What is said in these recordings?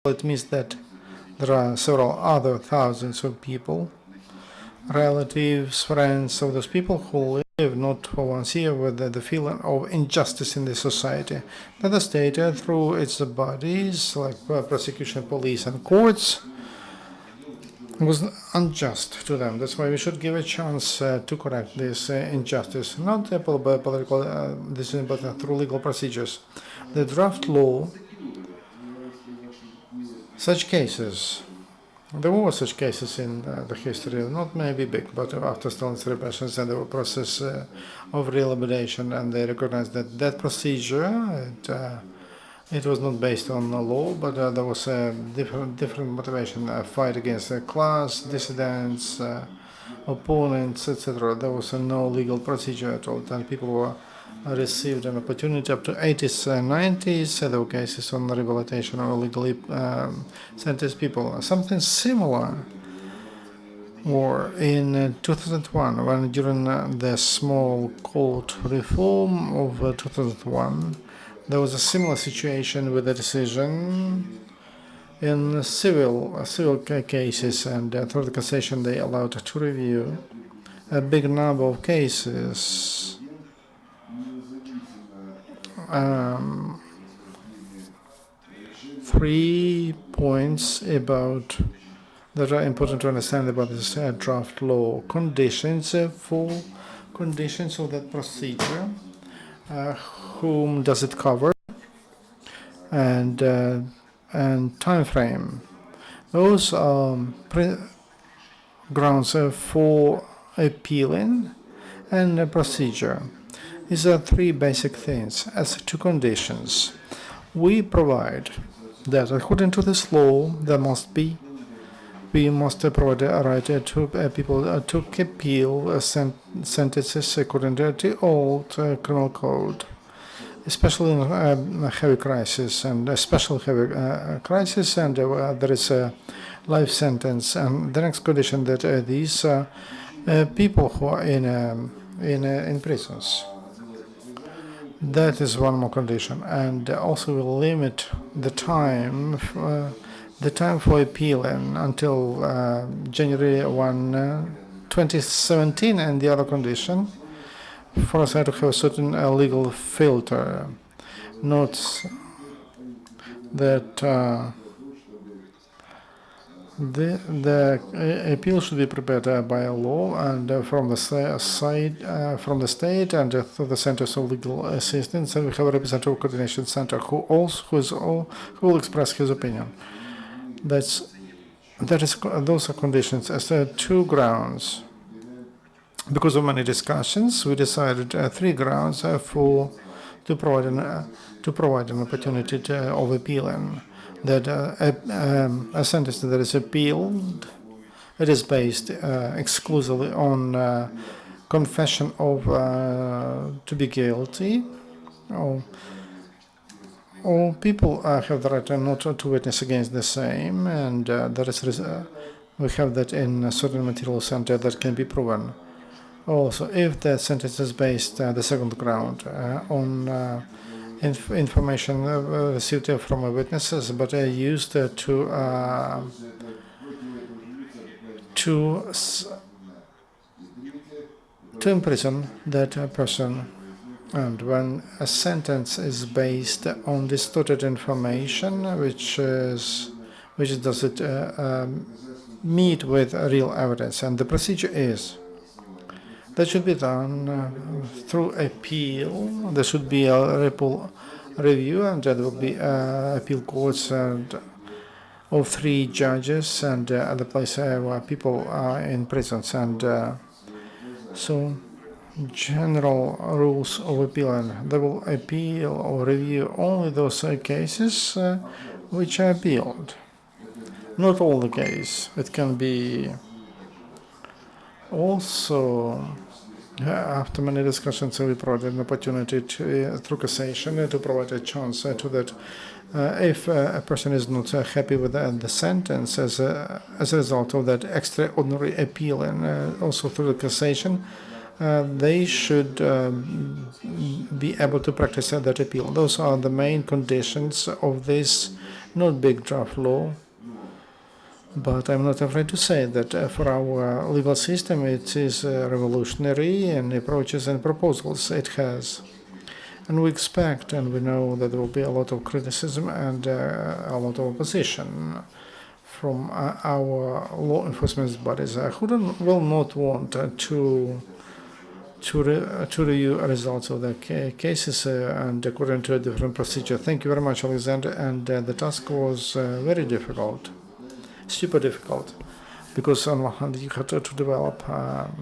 It means that there are several other thousands of people, relatives, friends of those people who live not for 1 year with the feeling of injustice in the society. That the state, through its bodies like prosecution, police, and courts, was unjust to them. That's why we should give a chance to correct this injustice, not by political decision, but through legal procedures. The draft law, such cases, there were such cases in the history, not maybe big, but after Stalin's repressions, and there were process of rehabilitation, and they recognized that that procedure, it was not based on the law, but there was a different motivation, a fight against a class, dissidents, opponents, etc. There was no legal procedure at all, and people were received an opportunity up to 80s, 90s. There were cases on rehabilitation or legally sentenced people. Something similar or in 2001, when during the small court reform of 2001, there was a similar situation with a decision in civil cases, and through the cassation they allowed to review a big number of cases. 3 points that are important to understand about this draft law: conditions of that procedure, whom does it cover, and time frame. Those are grounds for appealing and procedure. These are 3 basic things. As to conditions, we provide that according to this law, we must provide a right to people to appeal sentences according to the old criminal code, especially in a heavy crisis, and a special heavy crisis, and there is a life sentence. And the next condition that these people who are in prisons. That is one more condition, and also will limit the time for appealing until January 1, 2017. And the other condition for us to have a certain legal filter, notes that the appeal should be prepared by a law and from the state and through the centers of legal assistance, and we have a representative coordination center who will express his opinion. Those are conditions. As 2 grounds, because of many discussions, we decided 3 grounds to provide an opportunity of appealing. That a sentence that is appealed, it is based exclusively on confession of to be guilty, or people have the right not to witness against the same, and we have that in a certain material center that can be proven. Also, if the sentence is based, the second ground, on information received from witnesses, but used to imprison that person. And when a sentence is based on distorted information, which doesn't meet with real evidence, and the procedure is that should be done through appeal. There should be a review, and there will be appeal courts of 3 judges, and other places where people are in prisons. And so general rules of appeal, they will appeal or review only those cases which are appealed. Not all the cases. It can be also, after many discussions, we provided an opportunity through cassation to provide a chance to that if a person is not happy with the sentence as a result of that extraordinary appeal, and also through the cassation, they should be able to practice that appeal. Those are the main conditions of this not big draft law, but I'm not afraid to say that for our legal system it is revolutionary in approaches and proposals it has. And we expect and we know that there will be a lot of criticism and a lot of opposition from our law enforcement bodies who will not want to review results of the cases and according to a different procedure. Thank you very much, Alexander. And the task was very difficult, super difficult, because on one hand you had to develop,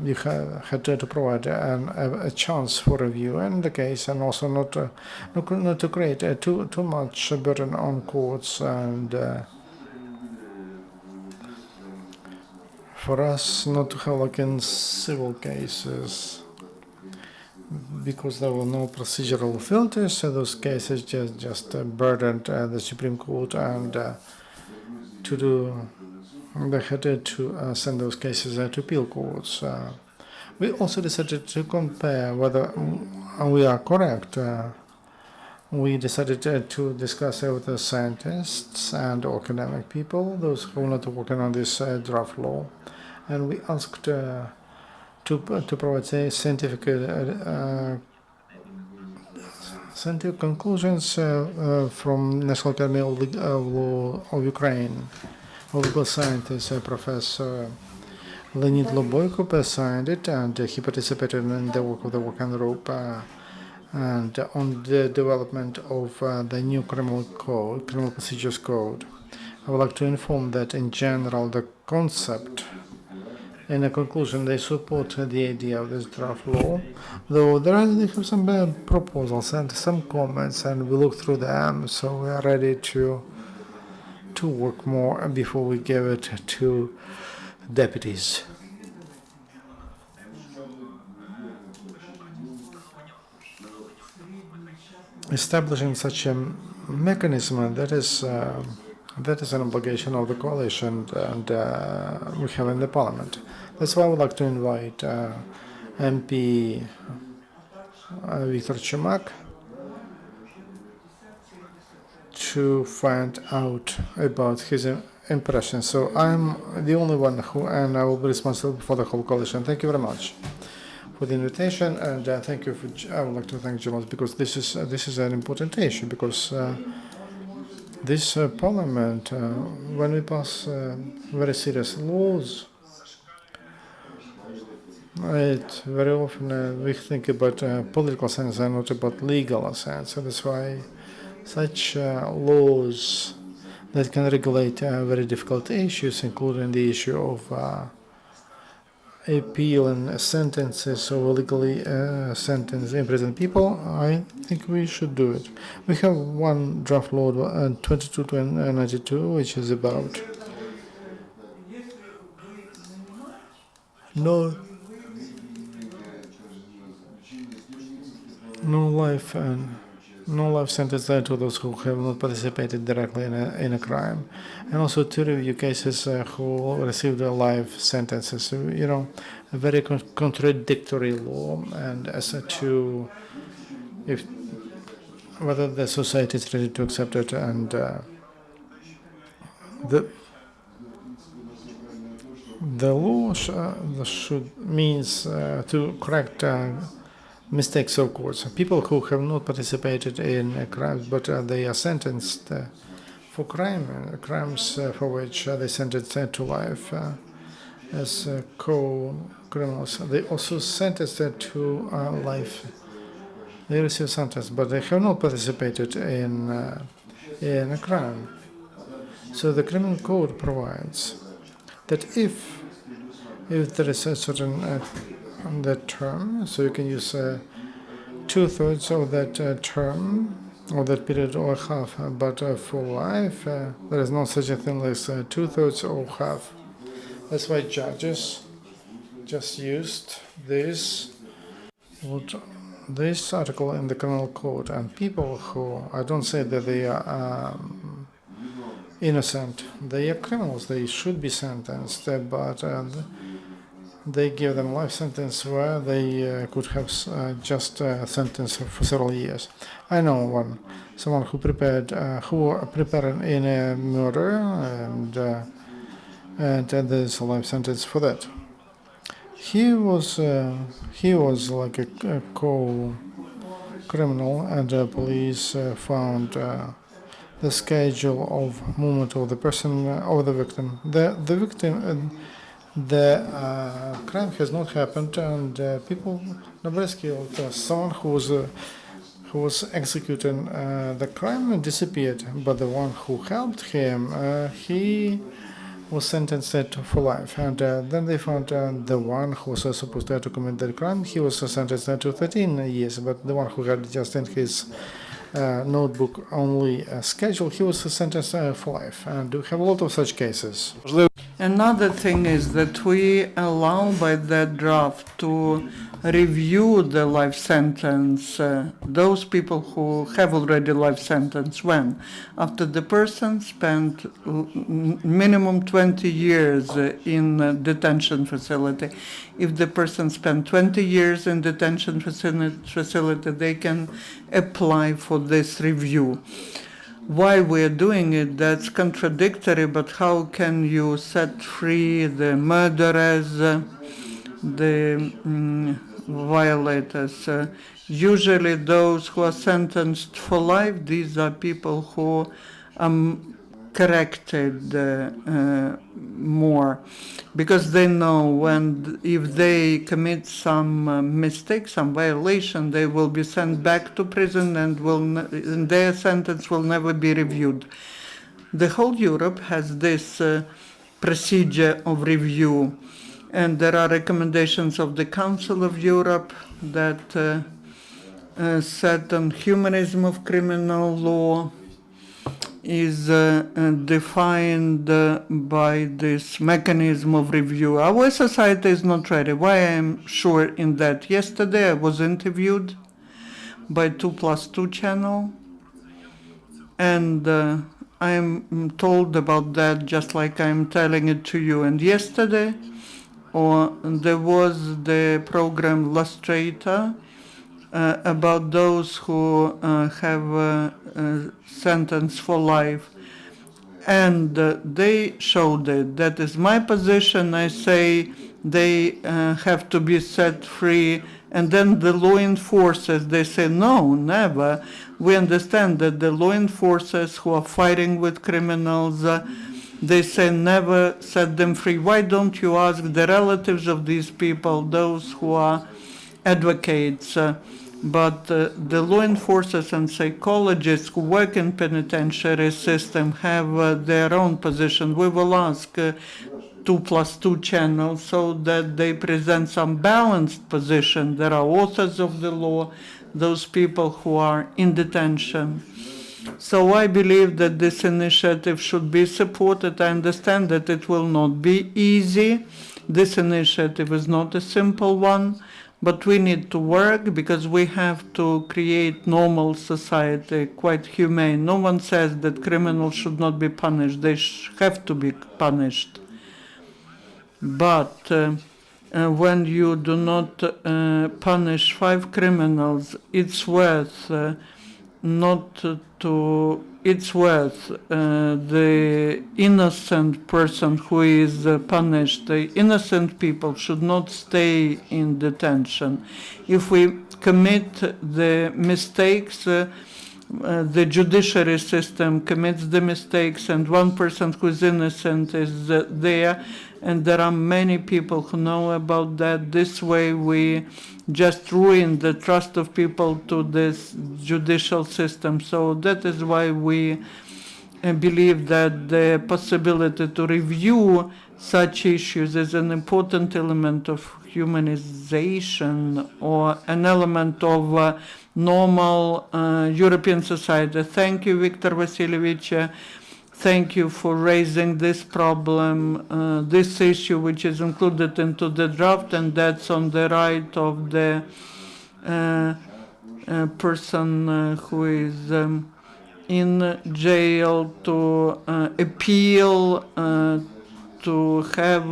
you had to provide a chance for review in the case, and also not to create too much burden on courts and for us not to have like in civil cases, because there were no procedural filters, so those cases just burdened the Supreme Court and they had to send those cases to appeal courts. We also decided to compare whether we are correct. We decided to discuss with the scientists and academic people, those who are not working on this draft law, and we asked to provide scientific conclusions from National Academy of Law of Ukraine. Legal scientist Professor Leonid Loboyko signed it, and he participated in the work of the working group and on the development of the new criminal procedures code. I would like to inform that in general the concept, in a conclusion, they support the idea of this draft law, though they have some proposals and some comments, and we look through them, so we are ready to work more before we give it to deputies. Establishing such a mechanism that is an obligation of the coalition and we have in the parliament. That's why I would like to invite MP Viktor Chumak to find out about his impression. So I'm the only one and I will be responsible for the whole coalition. Thank you very much for the invitation, and thank you for. I would like to thank journalists because this is an important issue, because this parliament, when we pass very serious laws, it very often we think about political sense and not about legal sense. So that's why such laws that can regulate very difficult issues, including the issue of appeal and sentences of illegally sentenced imprisoned people, I think we should do it. We have one draft law, 2292, which is about no life sentence to those who have not participated directly in a crime, and also to review cases who received a life sentences. So, a very contradictory law, and as to whether the society is ready to accept it, and the law means to correct mistakes of course. People who have not participated in crimes, but they are sentenced for crimes for which they sentenced to life as co-criminals. They also sentenced to life. They receive sentence, but they have not participated in a crime. So the criminal code provides that if there is a certain that term, so you can use 2/3 of that term or that period or half, but for life there is no such a thing as 2/3 or half. That's why judges just used this article in the criminal code, and people who, I don't say that they are innocent, they are criminals, they should be sentenced, but they give them life sentence where they could have just a sentence for several years. I know someone who prepared in a murder, and there's a life sentence for that. He was like a co-criminal, and police found the schedule of movement of the person of the victim. The victim. The crime has not happened, and people nobody killed. Someone who was executing the crime disappeared, but the one who helped him, he was sentenced for life. And then they found the one who was supposed to commit the crime. He was sentenced to 13 years, but the one who had just in his notebook only schedule, he was sentenced for life. And we have a lot of such cases. Another thing is that we allow by that draft to review the life sentence, those people who have already life sentence, when? After the person spent minimum 20 years in a detention facility. If the person spent 20 years in detention facility, they can apply for this review. Why we're doing it, that's contradictory, but how can you set free the murderers, the violators? Usually those who are sentenced for life, these are people who are corrected more, because they know if they commit some mistake, some violation, they will be sent back to prison, and their sentence will never be reviewed. The whole Europe has this procedure of review, and there are recommendations of the Council of Europe that set on humanism of criminal law is defined by this mechanism of review. Our society is not ready. Why I am sure in that? Yesterday I was interviewed by 2+2 channel, and I am told about that just like I'm telling it to you. And yesterday, there was the program Lustrator about those who have sentence for life, and they showed it. That is my position. I say they have to be set free, and then the law enforcers, they say no, never. We understand that the law enforcers who are fighting with criminals, they say never set them free. Why don't you ask the relatives of these people, those who are advocates? But the law enforcers and psychologists who work in penitentiary system have their own position. We will ask 2+2 channel so that they present some balanced position. There are authors of the law, those people who are in detention. So I believe that this initiative should be supported. I understand that it will not be easy. This initiative is not a simple one. But we need to work because we have to create normal society, quite humane. No one says that criminals should not be punished. They have to be punished. But when you do not punish 5 criminals, it's worth it's worth the innocent person who is punished. The innocent people should not stay in detention. If we commit the mistakes, the judiciary system commits the mistakes, and one person who is innocent is there, and there are many people who know about that. This way we just ruin the trust of people to this judicial system. So that is why we believe that the possibility to review such issues is an important element of humanization, or an element of normal European society. Thank you, Viktor Vasilievich. Thank you for raising this problem, this issue, which is included into the draft, and that's on the right of the person who is in jail to appeal to have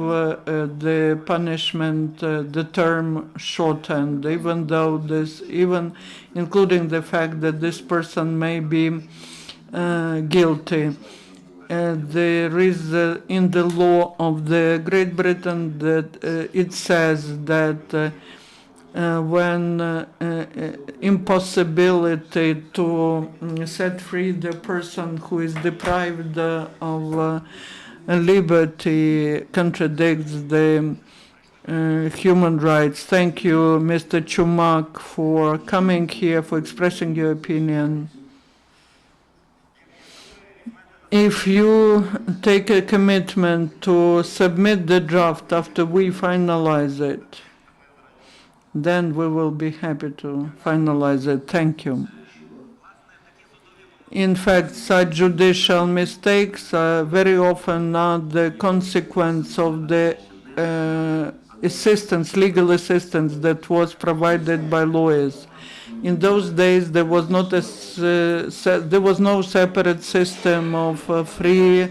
the punishment, the term shortened, even though even including the fact that this person may be guilty. There is in the law of the Great Britain that it says that when impossibility to set free the person who is deprived of liberty contradicts the human rights. Thank you, Mr. Chumak, for coming here, for expressing your opinion. If you take a commitment to submit the draft after we finalize it, then we will be happy to finalize it. Thank you. In fact, such judicial mistakes are very often not the consequence of the legal assistance that was provided by lawyers. In those days, there was not there was no separate system of free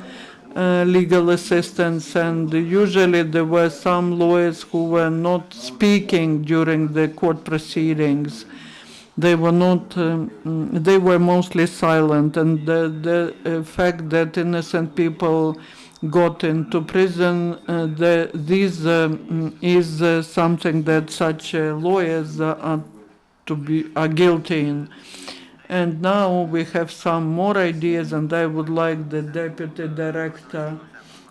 legal assistance, and usually there were some lawyers who were not speaking during the court proceedings. They were not. They were mostly silent, and the fact that innocent people got into prison, this is something that such lawyers are guilty in. And now we have some more ideas, and I would like the Deputy Director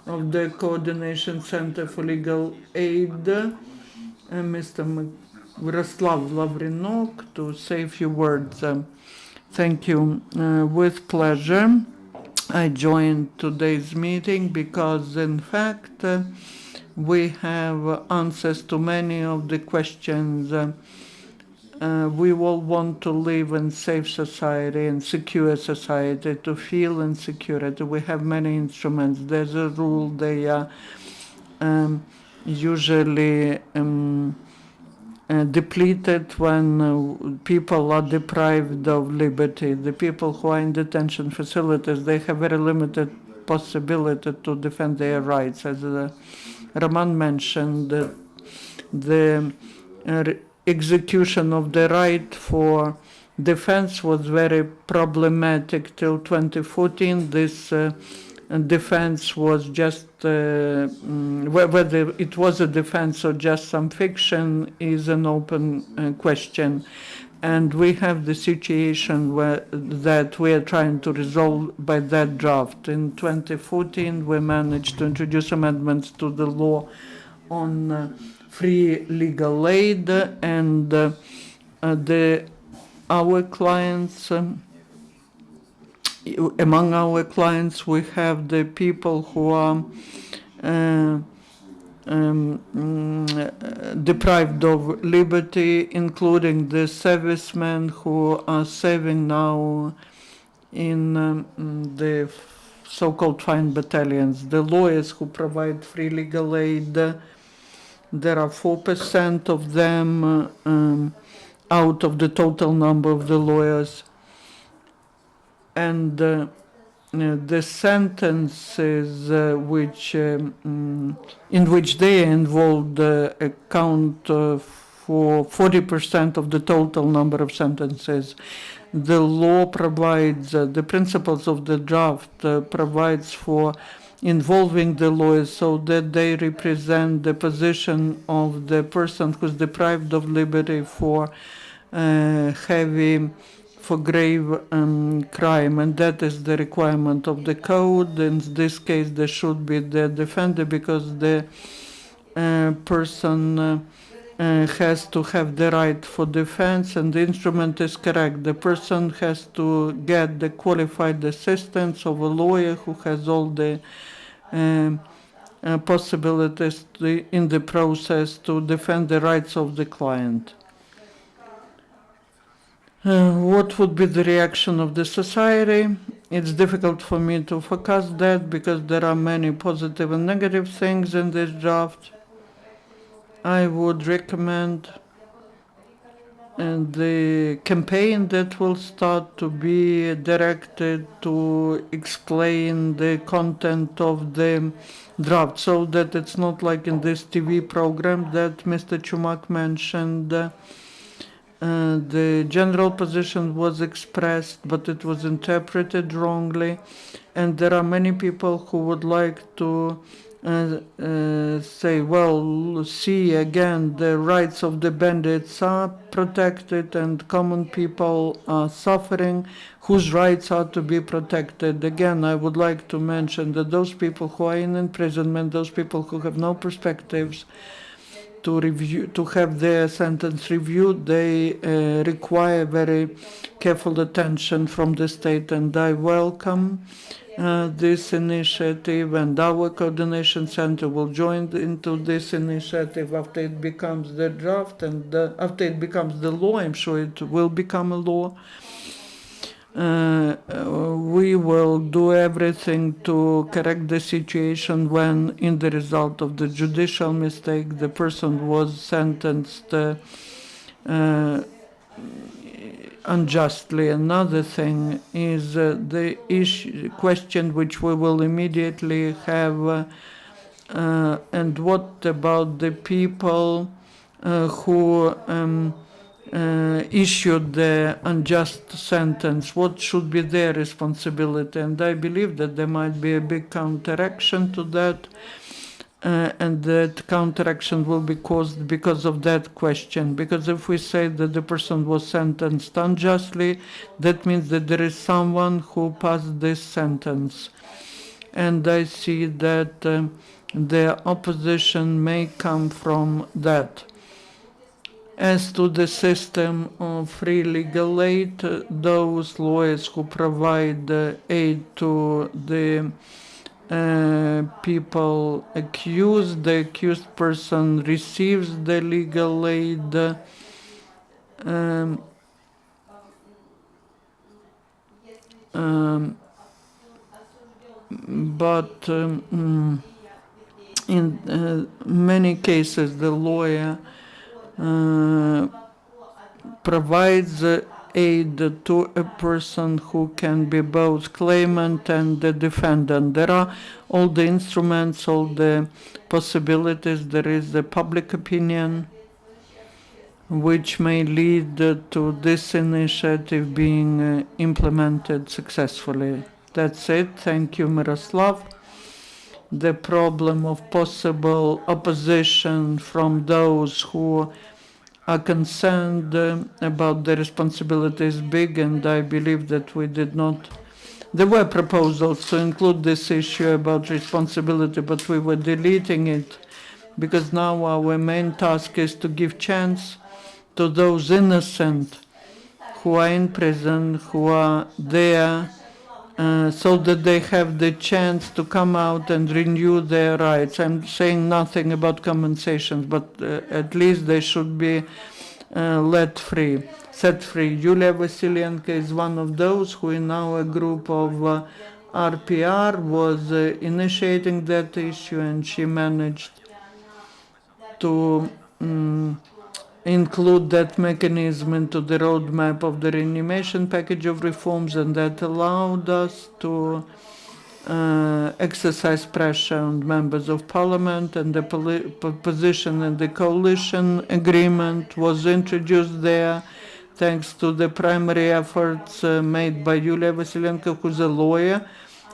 of the Coordination Center for Legal Aid, Mr. Myroslav Lavrinok, to say a few words. Thank you. With pleasure, I joined today's meeting because, in fact, we have answers to many of the questions. We all want to live in safe society and secure society, to feel in security. We have many instruments. There's a rule, they are usually depleted when people are deprived of liberty. The people who are in detention facilities, they have very limited possibility to defend their rights. As Roman mentioned, the execution of the right for defense was very problematic till 2014. This defense was just, whether it was a defense or just some fiction is an open question. And we have the situation that we are trying to resolve by that draft. In 2014, we managed to introduce amendments to the law on free legal aid, and our clients, among our clients, we have the people who are deprived of liberty, including the servicemen who are serving now in the so-called fine battalions, the lawyers who provide free legal aid. There are 4% of them out of the total number of the lawyers. And the sentences in which they are involved account for 40% of the total number of sentences. The law provides, the principles of the draft provides for involving the lawyers so that they represent the position of the person who's deprived of liberty for grave crime, and that is the requirement of the code. In this case, there should be the defender, because the person has to have the right for defense, and the instrument is correct. The person has to get the qualified assistance of a lawyer who has all the possibilities in the process to defend the rights of the client. What would be the reaction of the society? It's difficult for me to forecast that, because there are many positive and negative things in this draft. I would recommend the campaign that will start to be directed to explain the content of the draft, so that it's not like in this TV program that Mr. Chumak mentioned. The general position was expressed, but it was interpreted wrongly, and there are many people who would like to say, well, see again, the rights of the bandits are protected and common people are suffering, whose rights are to be protected. Again, I would like to mention that those people who are in imprisonment, those people who have no perspectives to have their sentence reviewed, they require very careful attention from the state, and I welcome this initiative, and our coordination center will join into this initiative after it becomes the draft, and after it becomes the law. I'm sure it will become a law. We will do everything to correct the situation when, in the result of the judicial mistake, the person was sentenced unjustly. Another thing is the question which we will immediately have, and what about the people who issued the unjust sentence? What should be their responsibility? And I believe that there might be a big counteraction to that, and that counteraction will be caused because of that question. Because if we say that the person was sentenced unjustly, that means that there is someone who passed this sentence. And I see that the opposition may come from that. As to the system of free legal aid, those lawyers who provide aid to the people accused, the accused person receives the legal aid. But in many cases, the lawyer provides aid to a person who can be both claimant and the defendant. There are all the instruments, all the possibilities. There is the public opinion which may lead to this initiative being implemented successfully. That's it. Thank you, Myroslav. The problem of possible opposition from those who are concerned about the responsibility is big, and I believe that we did not. There were proposals to include this issue about responsibility, but we were deleting it because now our main task is to give chance to those innocent who are in prison, who are there, so that they have the chance to come out and renew their rights. I'm saying nothing about compensations, but at least they should be set free. Iulia Vasilenko is one of those who in our group of RPR was initiating that issue, and she managed to include that mechanism into the roadmap of the reanimation package of reforms, and that allowed us to exercise pressure on members of parliament, and the position and the coalition agreement was introduced there thanks to the primary efforts made by Iulia Vasilenko, who's a lawyer,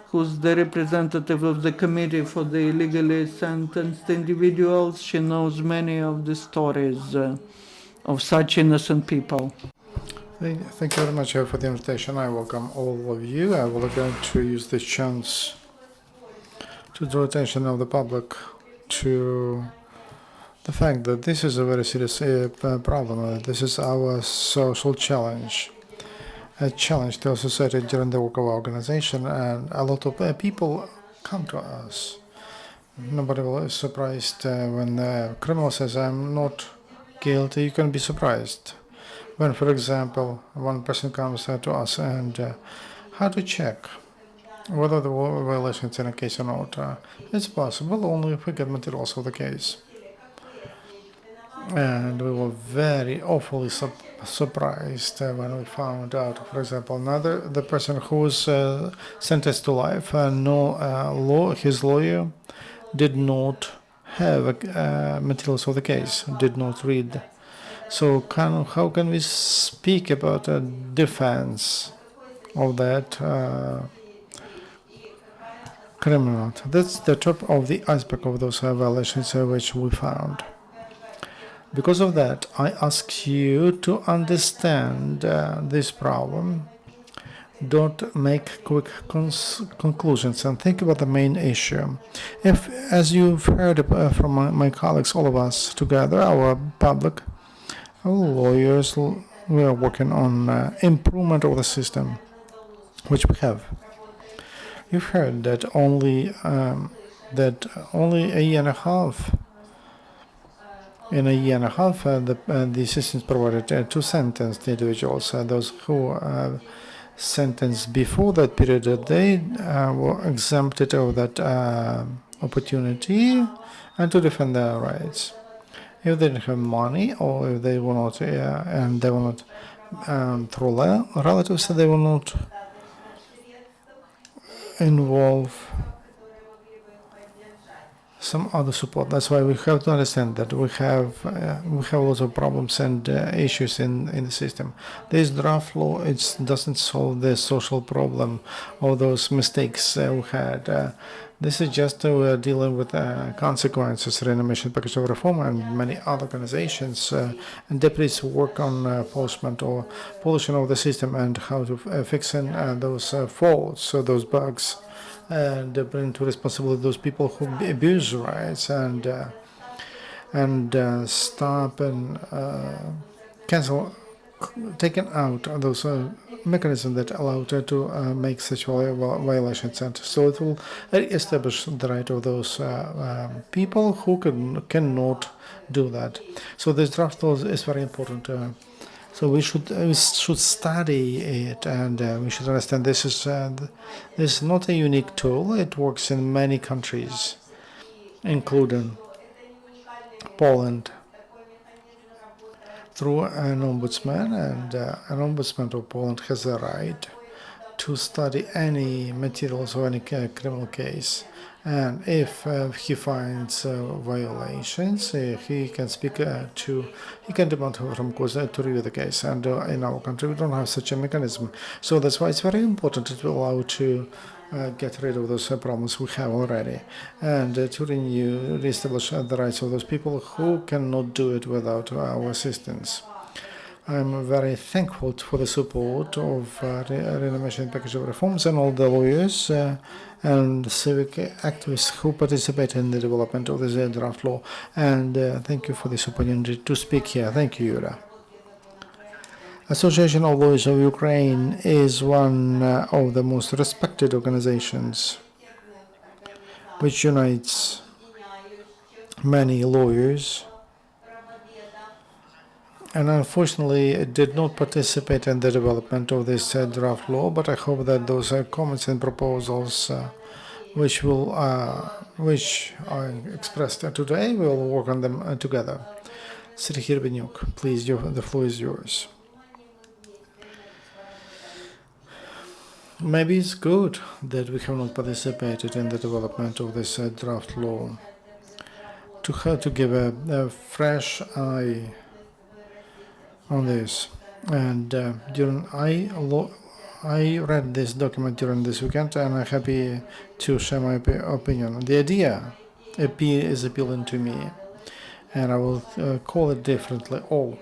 who's the representative of the committee for the illegally sentenced individuals. She knows many of the stories of such innocent people. Thank you very much for the invitation. I welcome all of you. I will going to use this chance to draw attention of the public to the fact that this is a very serious problem. This is our social challenge, a challenge to our society during the work of our organization, and a lot of people come to us. Nobody is surprised when the criminal says, "I'm not guilty." You can be surprised when, for example, one person comes to us and how to check whether the violation is in a case or not. It's possible only if we get materials of the case. And we were very awfully surprised when we found out, for example, the person who was sentenced to life, his lawyer did not have materials of the case, did not read. So how can we speak about a defense of that criminal? That's the top of the iceberg of those violations which we found. Because of that, I ask you to understand this problem. Don't make quick conclusions and think about the main issue. If, as you've heard from my colleagues, all of us together, our public, our lawyers, we are working on improvement of the system, which we have. You've heard that only a year and a half. In a year and a half, the assistance provided to sentenced individuals, those who sentenced before that period, they were exempted of that opportunity and to defend their rights. If they didn't have money, or if they were not, and they were not through relatives, they were not involve some other support. That's why we have to understand that we have lots of problems and issues in the system. This draft law doesn't solve the social problem of those mistakes we had. This is just dealing with consequences, renovation package of reform, and many other organizations and deputies work on enforcement or pollution of the system and how to fix those faults, those bugs, and bring to responsibility those people who abuse rights and stop and cancel, taken out those mechanisms that allow to make such violations, and so it will establish the right of those people who cannot do that. So this draft law is very important. So we should study it, and we should understand this is not a unique tool. It works in many countries, including Poland, through an ombudsman, and an ombudsman of Poland has a right to study any materials or any criminal case. And if he finds violations, he can he can demand from court to review the case. And in our country, we don't have such a mechanism. So that's why it's very important to allow to get rid of those problems we have already, and to reestablish the rights of those people who cannot do it without our assistance. I'm very thankful for the support of renovation package of reforms and all the lawyers and civic activists who participate in the development of this draft law. And thank you for this opportunity to speak here. Thank you, Yulia. Association of Lawyers of Ukraine is one of the most respected organizations which unites many lawyers, and unfortunately it did not participate in the development of this draft law, but I hope that those comments and proposals which are expressed today, we will work on them together. Serhiy Banchuk, please, the floor is yours. Maybe it's good that we have not participated in the development of this draft law, to give a fresh eye on this. And I read this document during this weekend, and I'm happy to share my opinion. The idea is appealing to me, and I will call it differently. All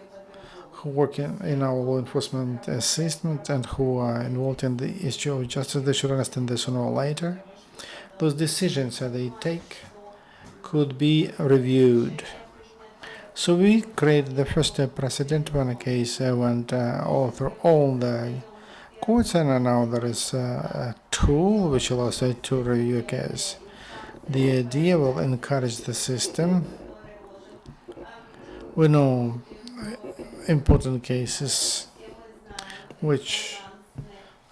who work in our law enforcement system and who are involved in the issue of justice, they should understand this sooner or later. Those decisions that they take could be reviewed. So we created the first precedent when a case went through all the courts, and now there is a tool which allows us to review a case. The idea will encourage the system. We know important cases which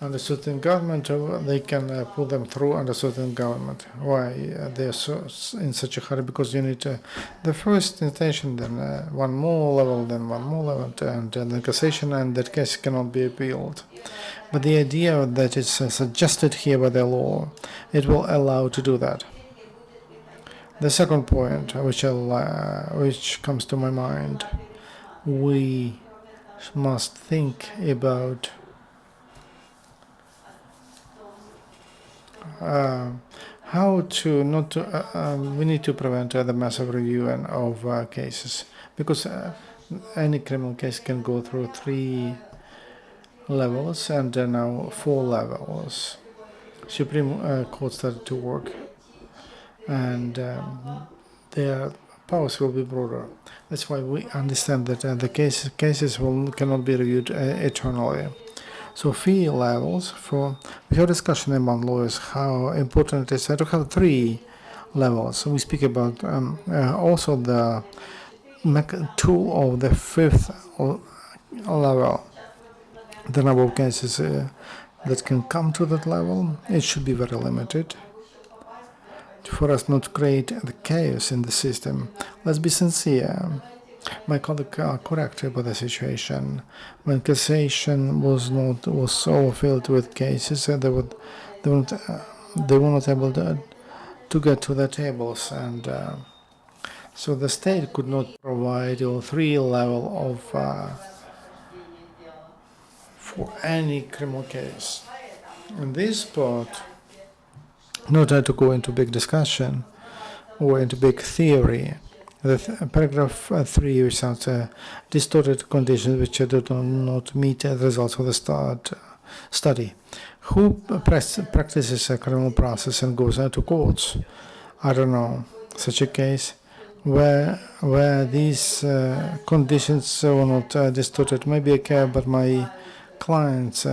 under certain government, they can pull them through under certain government. Why they're so in such a hurry? Because you need the first intention, then one more level, then one more level, and the cassation, and that case cannot be appealed. But the idea that it's suggested here by the law, it will allow to do that. The second point, which comes to my mind, we must think about how to not to. We need to prevent the massive review of cases, because any criminal case can go through 3 levels and now 4 levels. Supreme Court started to work, and their powers will be broader. That's why we understand that the cases cannot be reviewed eternally. So 3 levels we have discussion among lawyers how important it is to have 3 levels. We speak about also the tool of the 5th level. The number of cases that can come to that level, it should be very limited. For us not to create the chaos in the system, let's be sincere. My colleague are correct about the situation. When cassation was so filled with cases, they were not able to get to the tables, and so the state could not provide a 3 level of for any criminal case. In this part, not to go into big discussion or into big theory. The paragraph 3 results distorted conditions which do not meet the results of the study. Who practices a criminal process and goes to courts? I don't know. Such a case where these conditions were not distorted. Maybe I care about my clients,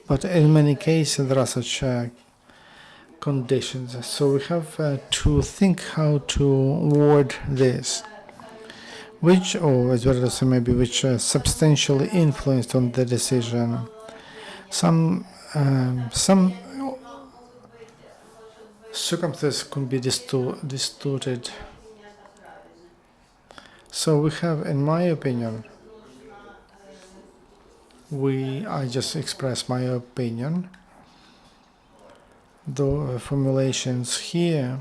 but in many cases there are such conditions. So we have to think how to word this, which substantially influenced on the decision. Some circumstances could be distorted. So we have, in my opinion, I just express my opinion. The formulations here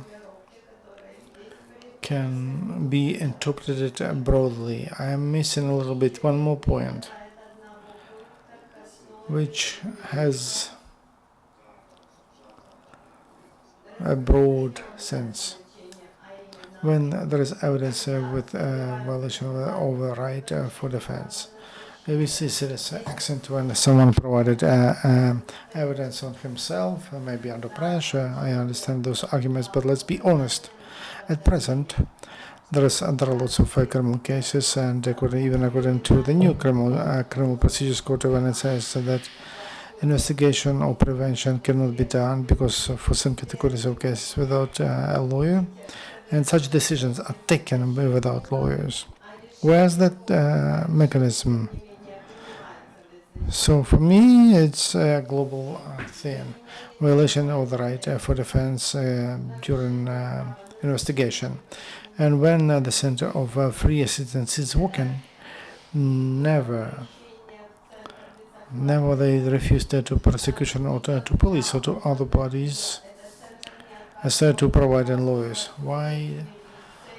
can be interpreted broadly. I am missing a little bit one more point, which has a broad sense. When there is evidence with violation of the right for defense. We see serious accent when someone provided evidence on himself, maybe under pressure. I understand those arguments, but let's be honest. At present, there are lots of criminal cases, and even according to the new criminal procedures code, when it says that investigation or prevention cannot be done because for some categories of cases without a lawyer, and such decisions are taken without lawyers. Where's that mechanism? So for me, it's a global thing, violation of the right for defense during investigation. And when the Center of Free Assistance is working, never they refuse to prosecution or to police or to other bodies as to provide lawyers. Why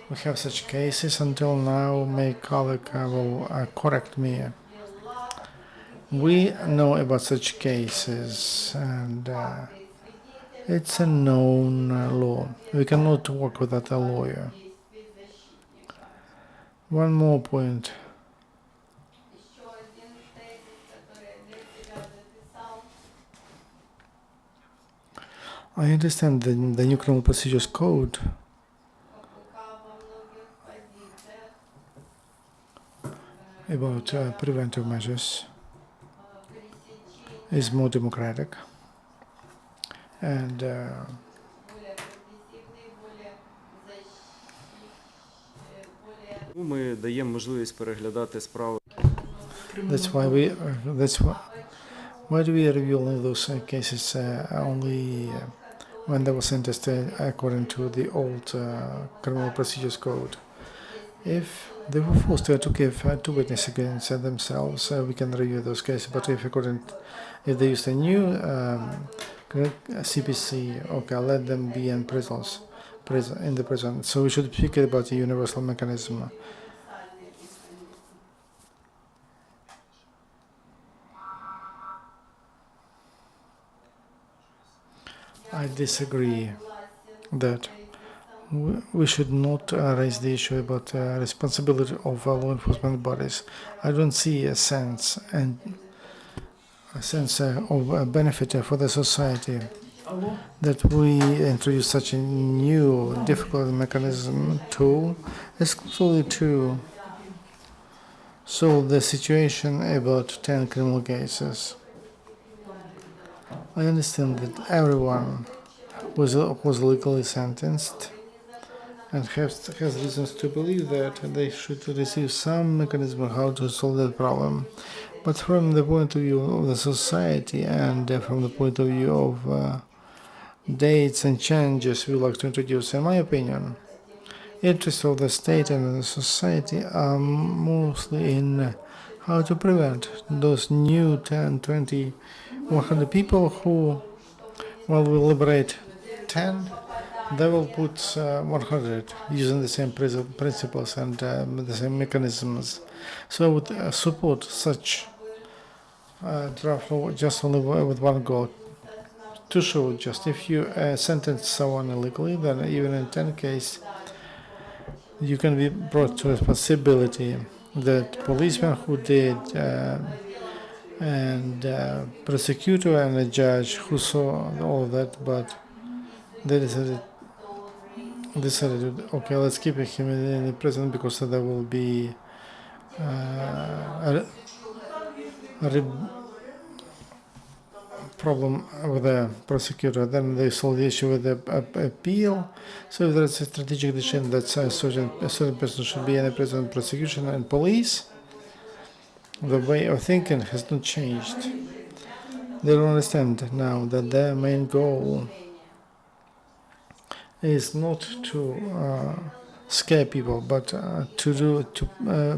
we have such cases until now? My colleague will correct me. We know about such cases, and it's a known law. We cannot work without a lawyer. One more point. I understand the new criminal procedures code about preventive measures is more democratic, and Ми даємо можливість переглядати справи. that's why Why do we review only those cases only when they were sentenced according to the old criminal procedures code? If they were forced to give to witness against themselves, we can review those cases. But if they used a new CPC, okay, let them be in in the prison. So we should speak about a universal mechanism. I disagree that we should not raise the issue about responsibility of law enforcement bodies. I don't see a sense of benefit for the society that we introduce such a new difficult mechanism tool exclusively to solve the situation about 10 criminal cases. I understand that everyone was legally sentenced and has reasons to believe that they should receive some mechanism how to solve that problem. But from the point of view of the society and from the point of view of dates and changes we like to introduce, in my opinion, interests of the state and the society are mostly in how to prevent those new 10, 20, 100 people who, while we liberate 10, they will put 100 using the same principles and the same mechanisms. So I would support such draft law just only with one goal, to show just if you sentence someone illegally, then even in 10 cases, you can be brought to responsibility. That policeman who did and prosecutor and a judge who saw all of that, but they decided, okay, let's keep him in the prison because there will be a problem with the prosecutor. Then they solve the issue with the appeal. So if there's a strategic decision that a certain person should be in the prison, prosecution and police, the way of thinking has not changed. They don't understand now that their main goal is not to scare people, but to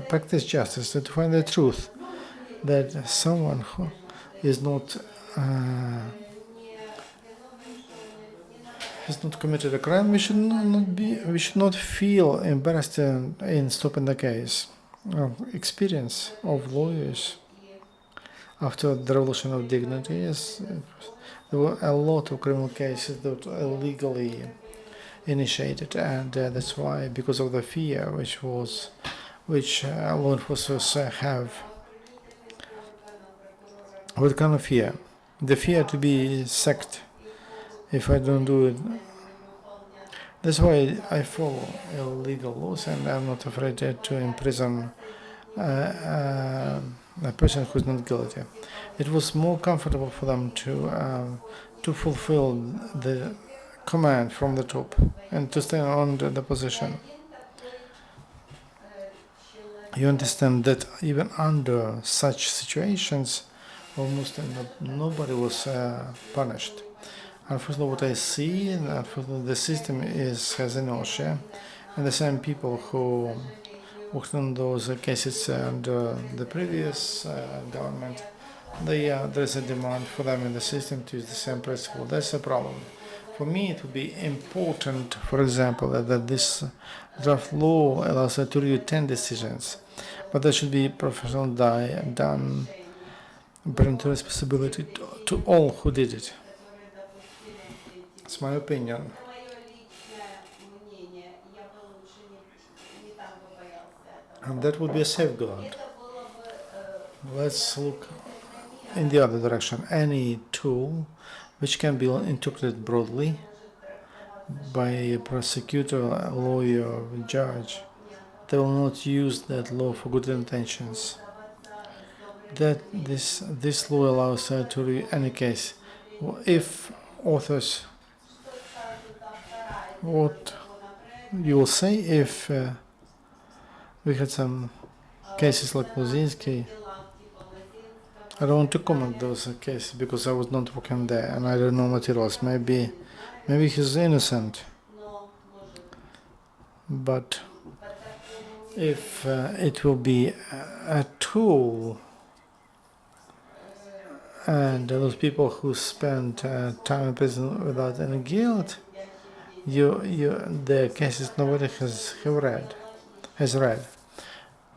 practice justice, to find the truth, that someone who is not has not committed a crime, we should not feel embarrassed in stopping the case. Experience of lawyers after the revolution of dignity is there were a lot of criminal cases that were illegally initiated, and that's why, because of the fear which law enforcers have. What kind of fear? The fear to be sacked if I don't do it. That's why I follow illegal laws, and I'm not afraid to imprison a person who's not guilty. It was more comfortable for them to fulfill the command from the top and to stay on the position. You understand that even under such situations, almost nobody was punished. Unfortunately, what I see, unfortunately, the system has inertia, and the same people who worked on those cases under the previous government, there's a demand for them in the system to use the same principle. That's a problem. For me, it would be important, for example, that this draft law allows us to review 10 decisions, but that should be professional done, bring to responsibility to all who did it. It's my opinion. And that would be a safeguard. Let's look in the other direction. Any tool which can be interpreted broadly by a prosecutor, a lawyer, or a judge, they will not use that law for good intentions. That this law allows to read any case. If authors, what you will say if we had some cases like Lozinski, I don't want to comment those cases because I was not working there and I don't know materials. Maybe he's innocent. But if it will be a tool, and those people who spend time in prison without any guilt, the cases nobody has read.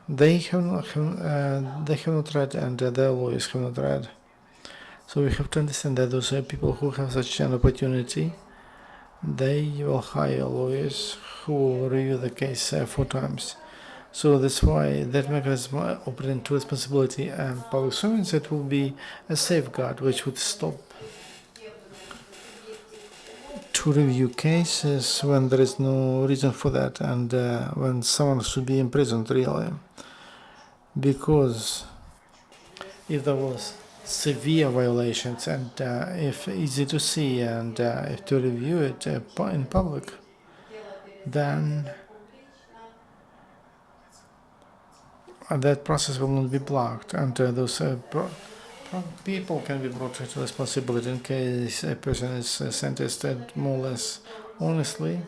They have not read, and their lawyers have not read. So we have to understand that those people who have such an opportunity, they will hire lawyers who will review the case 4 times. So that's why that mechanism opening to responsibility and public servants, it will be a safeguard which would stop to review cases when there is no reason for that, and when someone should be imprisoned really. Because if there was severe violations and if easy to see and if to review it in public, then that process will not be blocked, and those people can be brought to responsibility in case a person is sentenced more or less honestly.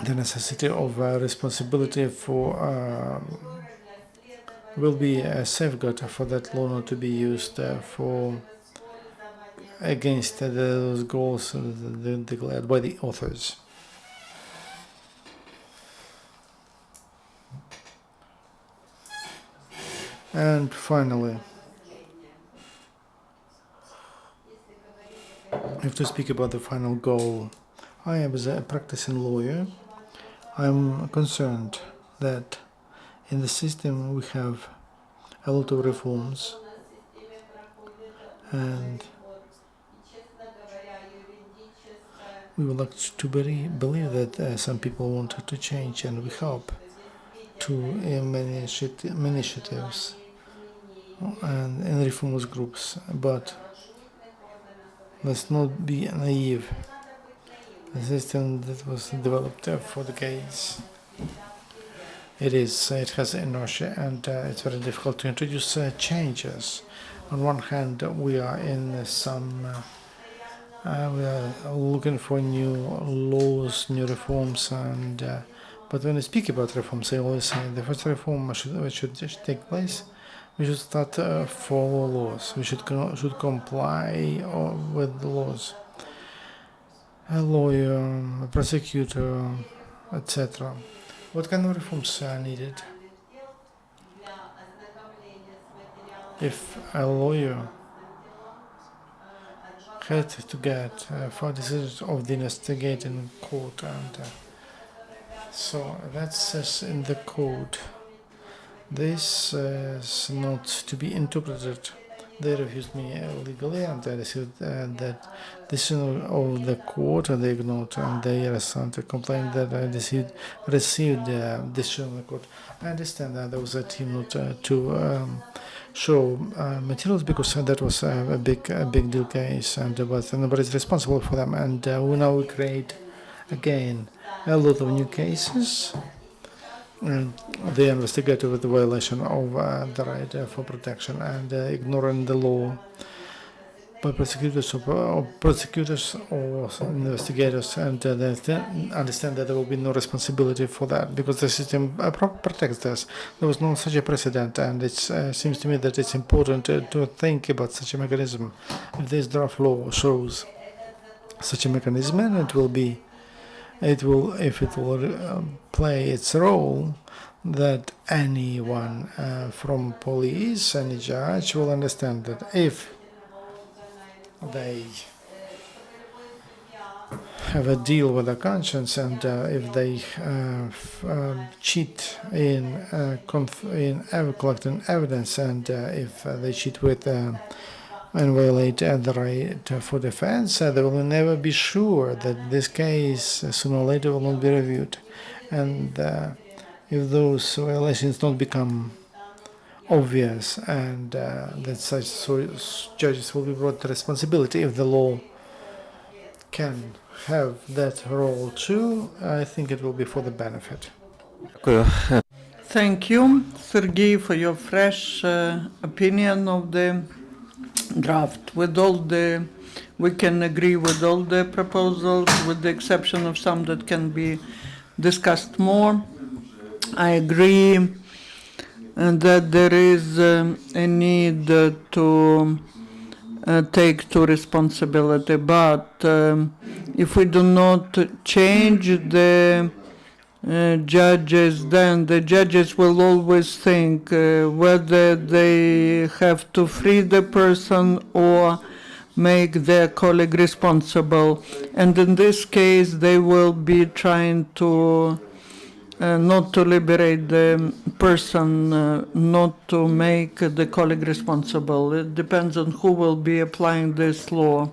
The necessity of responsibility for will be a safeguard for that law not to be used for against those goals declared by the authors. And finally, I have to speak about the final goal. I, as a practicing lawyer, I'm concerned that in the system we have a lot of reforms, and we would like to believe that some people want to change, and we help to many initiatives and reformist groups, but let's not be naive. The system that was developed for decades, it has inertia, and it's very difficult to introduce changes. On one hand, we are in some we are looking for new laws, new reforms, and but when I speak about reforms, I always say the first reform should take place. We should start follow laws. We should comply with the laws. A lawyer, a prosecutor, etc. What kind of reforms are needed? If a lawyer had to get for decisions of the investigating court, and so that says in the code, this is not to be interpreted. They refused me legally, and I received that decision of the court, and they ignored, and they sent a complaint that I received the decision of the court. I understand that there was a team not to show materials because that was a big deal case, and but nobody is responsible for them, and we create again a lot of new cases. They investigated with the violation of the right for protection and ignoring the law by prosecutors or investigators, and they understand that there will be no responsibility for that because the system protects us. There was no such a precedent, and it seems to me that it's important to think about such a mechanism. If this draft law shows such a mechanism, and if it will play its role, that anyone from police, any judge will understand that if they have a deal with their conscience, and if they cheat in collecting evidence, and if they cheat with and violate the right for defense, they will never be sure that this case sooner or later will not be reviewed. And if those violations don't become obvious, and that such judges will be brought to responsibility, if the law can have that role too, I think it will be for the benefit. Thank you, Sergei, for your fresh opinion of the draft. We can agree with all the proposals, with the exception of some that can be discussed more. I agree that there is a need to take to responsibility, but if we do not change the judges, then the judges will always think whether they have to free the person or make their colleague responsible. And in this case, they will be trying to not to liberate the person, not to make the colleague responsible. It depends on who will be applying this law,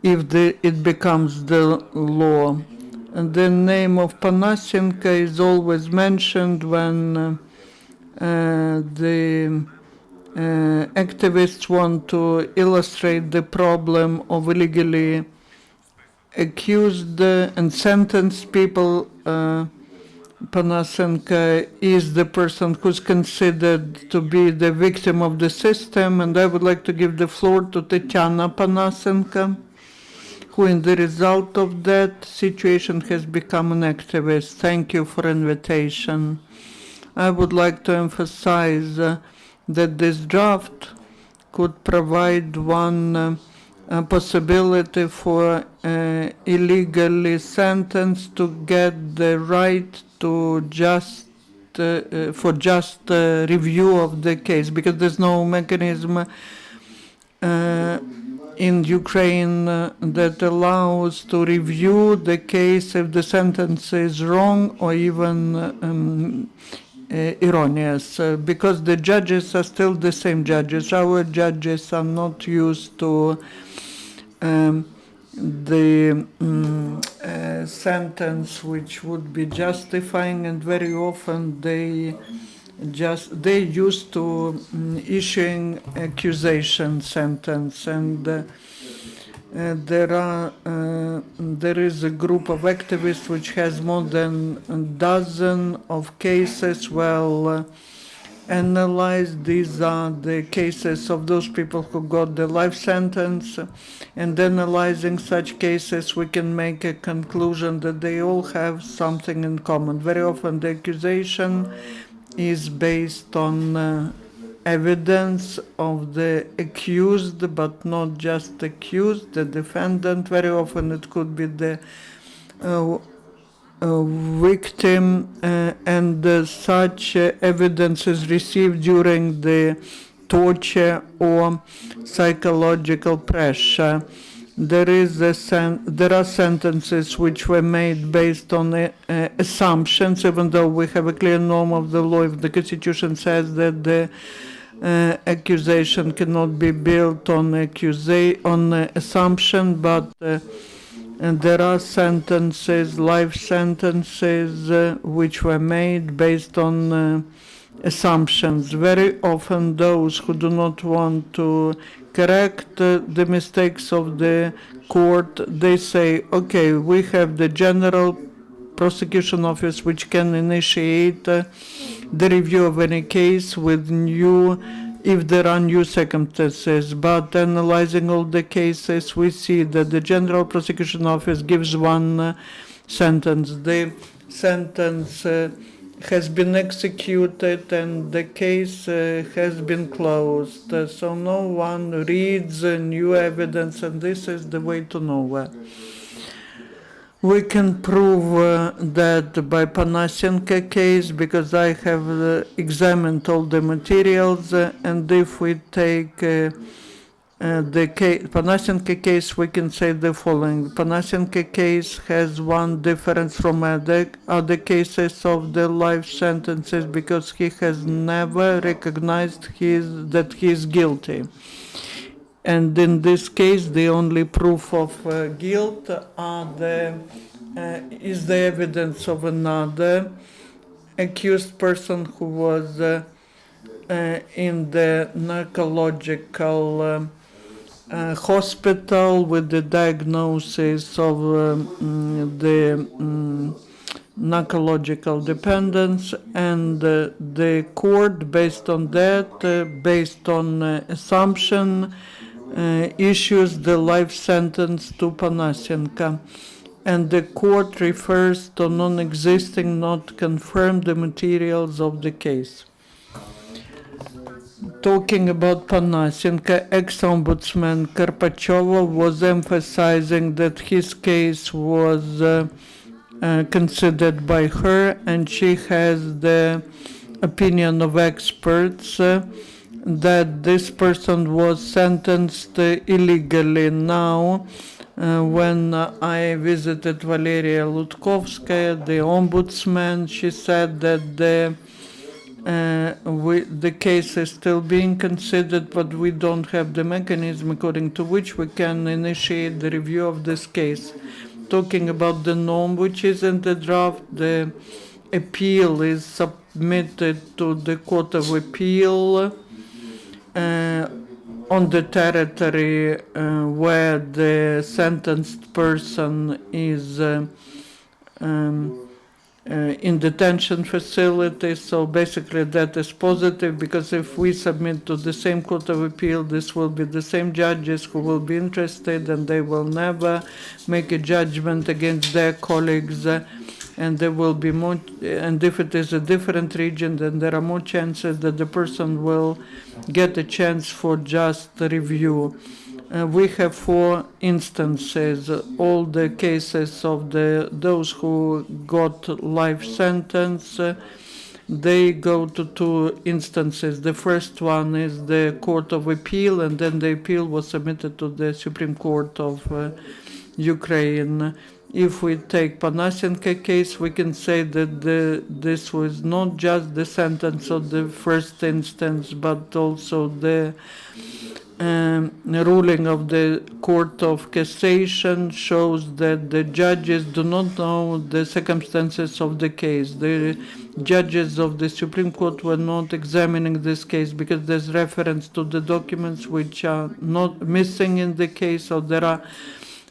if it becomes the law. And the name of Panashenko is always mentioned when the activists want to illustrate the problem of illegally accused and sentenced people. Panashenko is the person who's considered to be the victim of the system, and I would like to give the floor to Tatiana Panashenko, who in the result of that situation has become an activist. Thank you for invitation. I would like to emphasize that this draft could provide one possibility for illegally sentenced to get the right to just review of the case, because there's no mechanism in Ukraine that allows to review the case if the sentence is wrong or even erroneous, because the judges are still the same judges. Our judges are not used to the sentence which would be justifying, and very often they used to issuing accusation sentence, and there is a group of activists which has more than a dozen of cases well analyzed. These are the cases of those people who got the life sentence, and analyzing such cases we can make a conclusion that they all have something in common. Very often the accusation is based on evidence of the accused, but not just accused, the defendant. Very often it could be the victim, and such evidence is received during the torture or psychological pressure. There are sentences which were made based on assumptions, even though we have a clear norm of the law. If the Constitution says that the accusation cannot be built on assumption, but and there are sentences, life sentences, which were made based on assumptions. Very often those who do not want to correct the mistakes of the court, they say, okay, we have the General Prosecution Office which can initiate the review of any case with if there are new circumstances. But analyzing all the cases, we see that the General Prosecution Office gives one sentence. The sentence has been executed and the case has been closed. So no one reads new evidence, and this is the way to nowhere. We can prove that by Panashenko case, because I have examined all the materials, and if we take the Panashenko case, we can say the following. Panashenko case has one difference from other cases of the life sentences, because he has never recognized that he is guilty. And in this case, the only proof of guilt is the evidence of another accused person who was in the narcological hospital with the diagnosis of the narcological dependence, and the court, based on that, based on assumption, issues the life sentence to Panashenko. And the court refers to non-existing, not confirmed materials of the case. Talking about Panashenko, ex-ombudsman Karpachova was emphasizing that his case was considered by her, and she has the opinion of experts that this person was sentenced illegally. Now, when I visited Valeria Lutkovskaya, the ombudsman, she said that the case is still being considered, but we don't have the mechanism according to which we can initiate the review of this case. Talking about the norm which is in the draft, the appeal is submitted to the Court of Appeal on the territory where the sentenced person is in detention facility. So basically that is positive, because if we submit to the same Court of Appeal, this will be the same judges who will be interested, and they will never make a judgment against their colleagues, and there will be more, and if it is a different region, then there are more chances that the person will get a chance for just review. We have 4 instances. All the cases of those who got life sentence, they go to 2 instances. The first one is the Court of Appeal, and then the appeal was submitted to the Supreme Court of Ukraine. If we take Panashenko case, we can say that this was not just the sentence of the first instance, but also the ruling of the Court of Cassation shows that the judges do not know the circumstances of the case. The judges of the Supreme Court were not examining this case because there's reference to the documents which are not missing in the case, or there are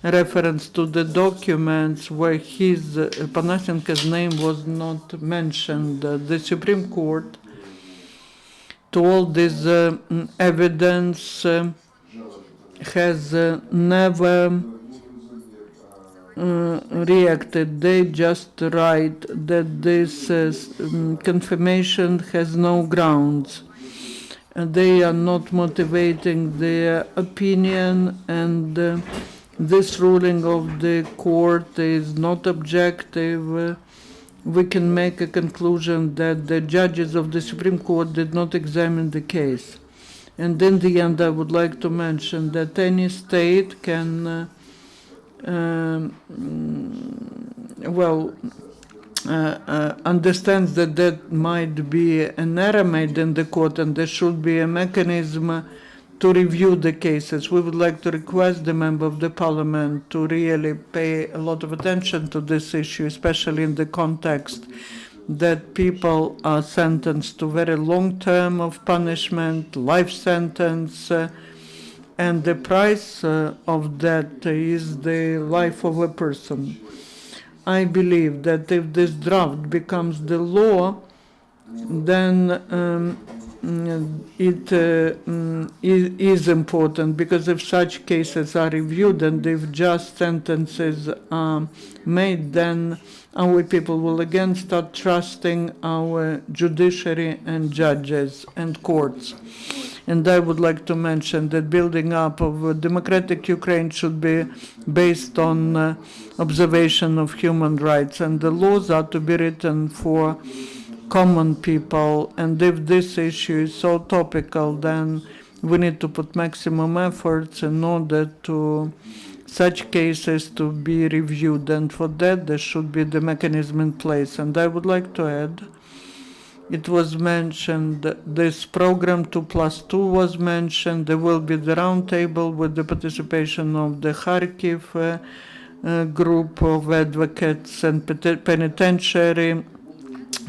reference to the documents where Panashenko's name was not mentioned. The Supreme Court, to all this evidence, has never reacted. They just write that this confirmation has no grounds. They are not motivating their opinion, and this ruling of the court is not objective. We can make a conclusion that the judges of the Supreme Court did not examine the case. And in the end, I would like to mention that any state can, understands that that might be an error made in the court, and there should be a mechanism to review the cases. We would like to request the member of the parliament to really pay a lot of attention to this issue, especially in the context that people are sentenced to very long term of punishment, life sentence, and the price of that is the life of a person. I believe that if this draft becomes the law, then it is important, because if such cases are reviewed and if just sentences are made, then our people will again start trusting our judiciary and judges and courts. And I would like to mention that building up of a democratic Ukraine should be based on observation of human rights, and the laws are to be written for common people. And if this issue is so topical, then we need to put maximum efforts in order to such cases to be reviewed, and for that there should be the mechanism in place. And I would like to add, it was mentioned, this program 2+2 was mentioned. There will be the round table with the participation of the Kharkiv group of advocates and penitentiary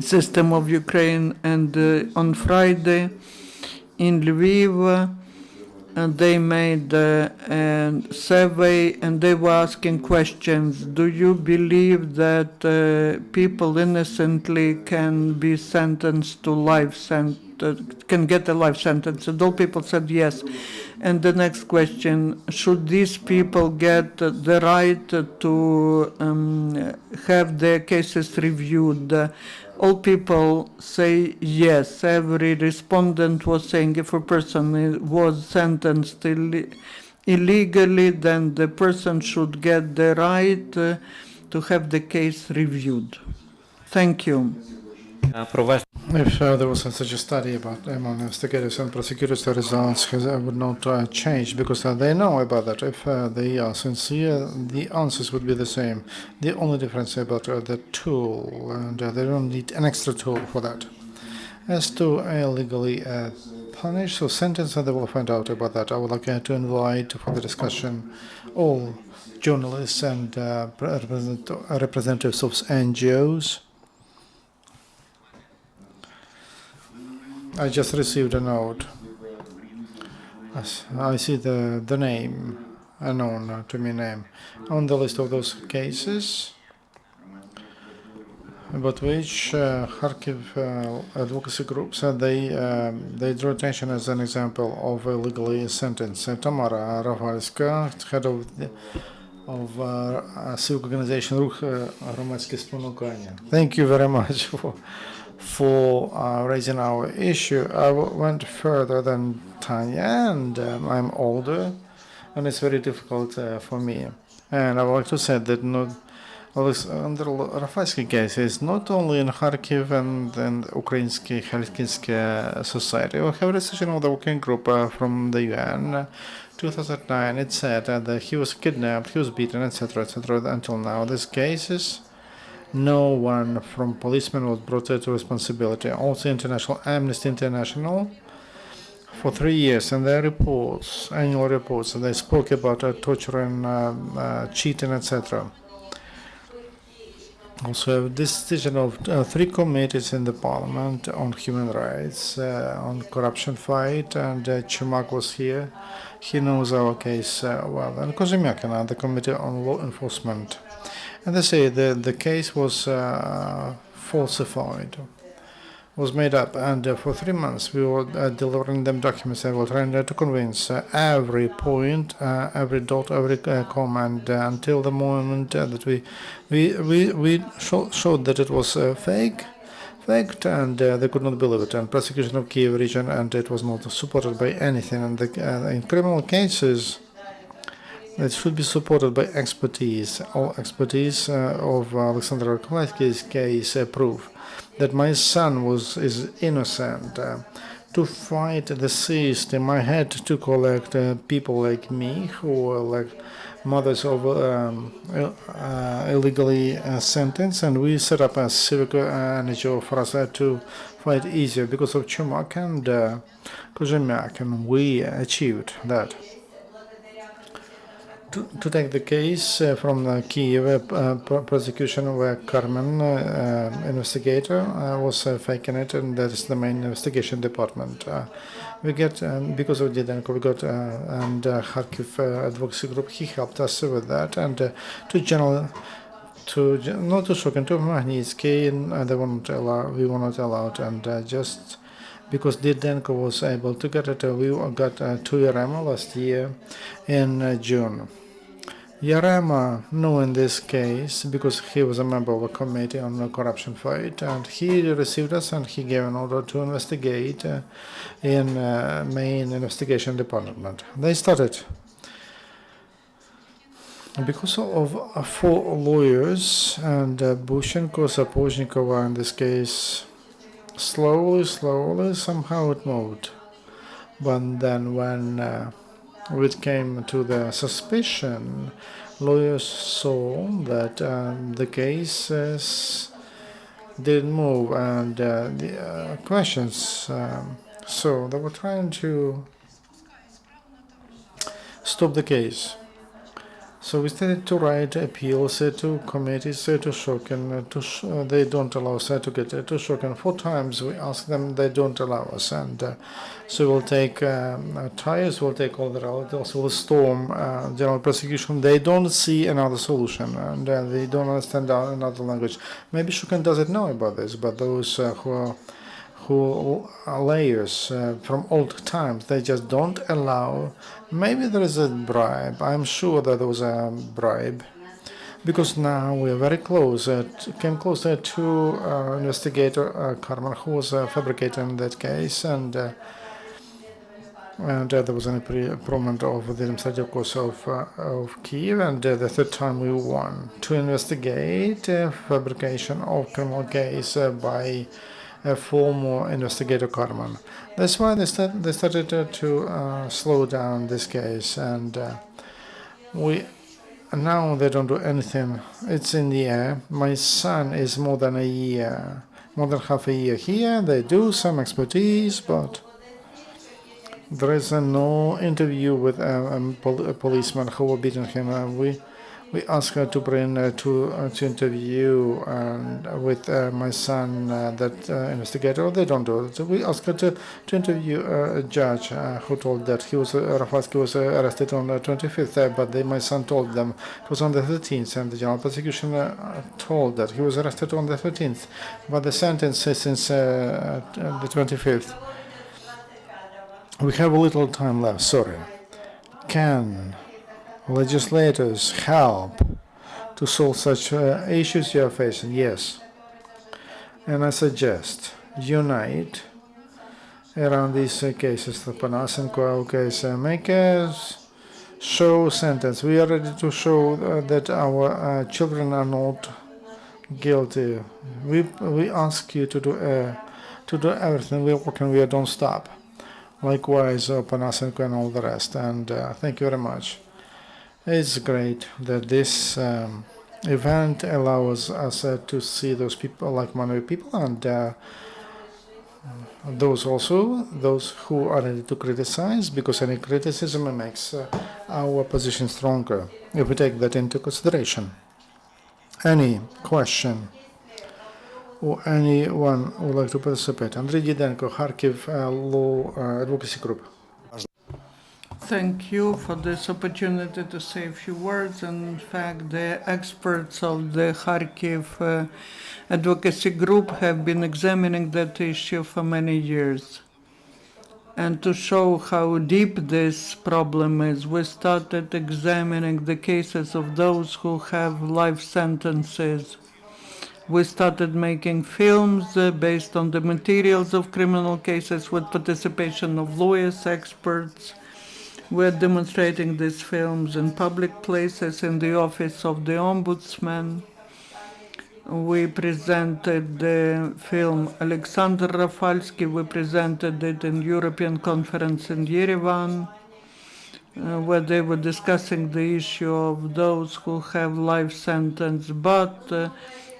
system of Ukraine, and on Friday in Lviv they made a survey and they were asking questions. Do you believe that people innocently can be sentenced to can get a life sentence? And all people said yes. And the next question, should these people get the right to have their cases reviewed? All people say yes. Every respondent was saying if a person was sentenced illegally, then the person should get the right to have the case reviewed. Thank you. If there was such a study about among investigators and prosecutors, the results would not change because they know about that. If they are sincere, the answers would be the same. The only difference about the tool, and they don't need an extra tool for that. As to illegally punished or sentenced, they will find out about that. I would like to invite for the discussion all journalists and representatives of NGOs. I just received a note. I see the name, unknown to me name, on the list of those cases about which Kharkiv advocacy groups they drew attention as an example of illegally sentenced. Tamara Rafalska, head of civic organization Ruch Громадське Спонукання. Thank you very much for raising our issue. I went further than Tanya, and I'm older, and it's very difficult for me. And I would like to say that Oleksandr Rafalsky case is not only in Kharkiv and Ukrainsky Helsinki society. We have a decision of the working group from the UN. 2009, it said that he was kidnapped, he was beaten, etc., etc. Until now, these cases, no one from policemen was brought to responsibility. Also, International Amnesty International, for 3 years, and their reports, annual reports, they spoke about torture and cheating, etc. Also, this decision of 3 committees in the parliament on human rights, on corruption fight, and Chumak was here. He knows our case well. And Kuybida, the committee on law enforcement. And they say the case was falsified, was made up, and for 3 months we were delivering them documents and we were trying to convince every point, every dot, every comment until the moment that we showed that it was faked, and they could not believe it. And prosecution of Kiev region, and it was not supported by anything. And in criminal cases, it should be supported by expertise. All expertise of Oleksandr Rafalsky's case prove that my son is innocent. To fight the system, I had to collect people like me who are like mothers of illegally sentenced, and we set up a civic NGO for us to fight easier because of Chumak and Kuybida, and we achieved that. To take the case from the Kiev prosecution, where Carmen, investigator, was faking it, and that is the main investigation department. We get, because of Didenko, we got, and Kharkiv advocacy group, he helped us with that, and not to Shok and to Magnitsky, we were not allowed, and just because Didenko was able to get it, we got 2 Yarema last year in June. Yarema knew in this case because he was a member of a committee on the corruption fight, and he received us and he gave an order to investigate in main investigation department. They started. Because of 4 lawyers and Bushenko, Sapozhnikova in this case, slowly, somehow it moved. But then when it came to the suspicion, lawyers saw that the cases didn't move, and the questions. So they were trying to stop the case. So we started to write appeals to committees to Shokin. They don't allow us to get to Shokin. 4 times we asked them, they don't allow us. And so we'll take trials, we'll take all the relatives, we'll storm general prosecution. They don't see another solution, and they don't understand another language. Maybe Shokin doesn't know about this, but those who are layers from old times, they just don't allow. Maybe there is a bribe. I'm sure that there was a bribe, because now we are very close, came closer to investigator Karman, who was a fabricator in that case, and there was an improvement of the administrative course of Kiev, and the 3rd time we won to investigate fabrication of criminal case by a former investigator Karman. That's why they started to slow down this case, and now they don't do anything. It's in the air. My son is more than half a year here. They do some expertise, but there is no interview with a policeman who was beating him. We asked her to bring to interview with my son, that investigator. They don't do it. We asked her to interview a judge who told that Rafalski was arrested on the 25th, but my son told them it was on the 13th, and the general prosecution told that he was arrested on the 13th, but the sentence is since the 25th. We have a little time left, sorry. Can legislators help to solve such issues you are facing? Yes. And I suggest unite around these cases, the Panasenko case, make a show sentence. We are ready to show that our children are not guilty. We ask you to do everything. We're working, we don't stop. Likewise, Panasenko and all the rest. And thank you very much. It's great that this event allows us to see those people, like-minded people, and those who are ready to criticize, because any criticism makes our position stronger, if we take that into consideration. Any question, or anyone would like to participate? Andrei Didenko, Kharkiv Law Advocacy Group. Thank you for this opportunity to say a few words. In fact, the experts of the Kharkiv Advocacy Group have been examining that issue for many years. And to show how deep this problem is, we started examining the cases of those who have life sentences. We started making films based on the materials of criminal cases with participation of lawyers, experts. We're demonstrating these films in public places, in the office of the Ombudsman. We presented the film Oleksandr Rafalski. We presented it in European conference in Yerevan, where they were discussing the issue of those who have life sentence, but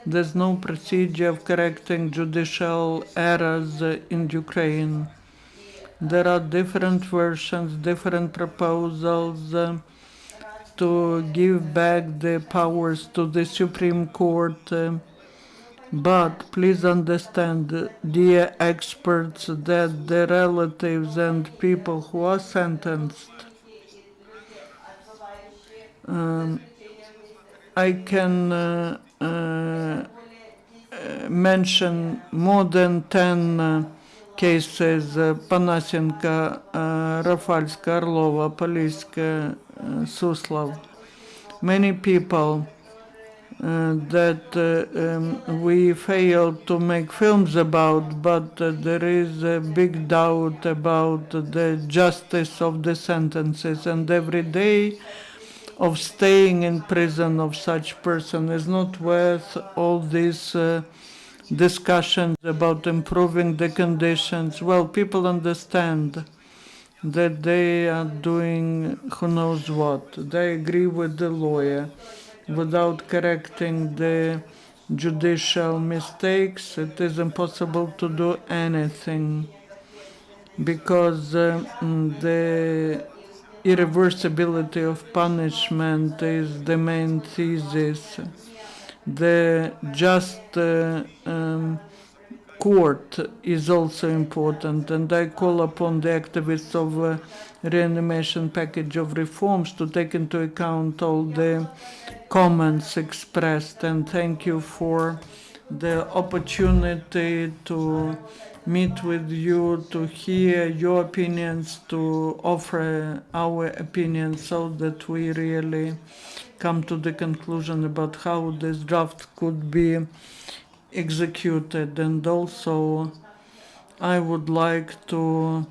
there's no procedure of correcting judicial errors in Ukraine. There are different versions, different proposals to give back the powers to the Supreme Court. But please understand, dear experts, that the relatives and people who are sentenced, I can mention more than 10 cases: Panasenko, Rafalska, Orlova, Poliska, Suslav. Many people that we failed to make films about, but there is a big doubt about the justice of the sentences, and every day of staying in prison of such person is not worth all these discussions about improving the conditions. Well, people understand that they are doing who knows what. They agree with the lawyer. Without correcting the judicial mistakes, it is impossible to do anything, because the irreversibility of punishment is the main thesis. The just court is also important, and I call upon the activists of reanimation package of reforms to take into account all the comments expressed, and thank you for the opportunity to meet with you, to hear your opinions, to offer our opinions so that we really come to the conclusion about how this draft could be executed. And also I would like to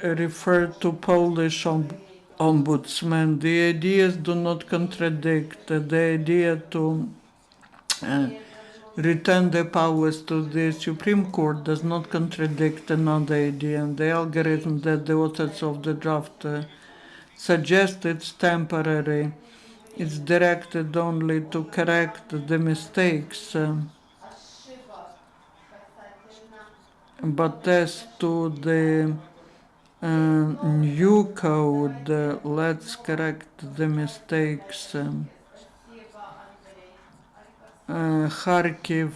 refer to Polish ombudsman. The ideas do not contradict. The idea to return the powers to the Supreme Court does not contradict another idea, and the algorithm that the authors of the draft suggest it's temporary. It's directed only to correct the mistakes. But as to the new code, let's correct the mistakes. Kharkiv